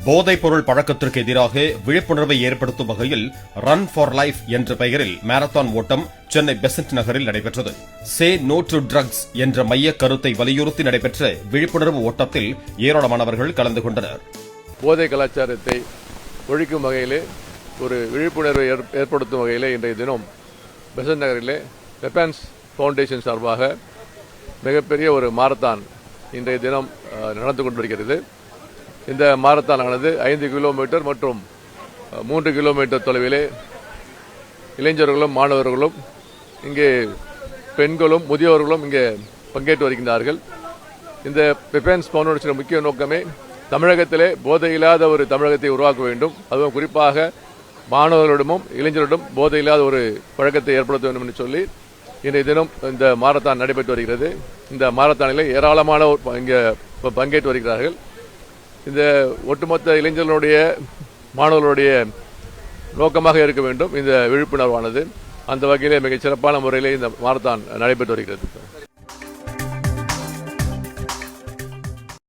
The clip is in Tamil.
போதைப் பொருள் பழக்கத்திற்கு எதிராக விழிப்புணர்வை ஏற்படுத்தும் வகையில் ரன் ஃபார் லைஃப் என்ற பெயரில் மாரத்தான் ஓட்டம் சென்னை பெசன்ட் நகரில் நடைபெற்றது. சே நோ டு ட்ரக்ஸ் என்ற மைய கருத்தை வலியுறுத்தி நடைபெற்ற விழிப்புணர்வு ஓட்டத்தில் ஏராளமானவர்கள் கலந்து கொண்டனர். போதை கலாச்சாரத்தை ஒழிக்கும் வகையிலே ஒரு விழிப்புணர்வை ஏற்படுத்தும் வகையிலே இன்றைய தினம் பெசன்ட் நகரிலே வெப்பன்ஸ் ஃபவுண்டேஷன் சார்பாக மிகப்பெரிய ஒரு மாரத்தான் இன்றைய தினம் நடந்து கொண்டிருக்கிறது. இந்த மாரத்தானானது 5 கிலோமீட்டர் மற்றும் 3 கிலோமீட்டர் தொலைவிலே இளைஞர்களும் மாணவர்களும் இங்கே பெண்களும் முதியவர்களும் இங்கே பங்கேற்று வருகின்றார்கள். இந்த வெப்பன்ஸ் ஃபவுண்டேஷன் முக்கிய நோக்கமே தமிழகத்திலே போதையில்லாத ஒரு தமிழகத்தை உருவாக்க வேண்டும். அதுவும் குறிப்பாக மாணவர்களிடமும் இளைஞர்களிடம் போதையில்லாத ஒரு பழக்கத்தை ஏற்படுத்த வேண்டும் என்று சொல்லி இன்றைய தினம் இந்த மாரத்தான் நடைபெற்று வருகிறது. இந்த மாரத்தானிலே ஏராளமானோர் இங்கே பங்கேற்று வருகிறார்கள். இந்த ஒட்டுமொத்த இளைஞர்களுடைய மாணவர்களுடைய நோக்கமாக இருக்க வேண்டும் இந்த விழிப்புணர்வானது. அந்த வகையிலே மிகச் சிறப்பான முறையிலே இந்த மாரத்தான் நடைபெற்று வருகிறது.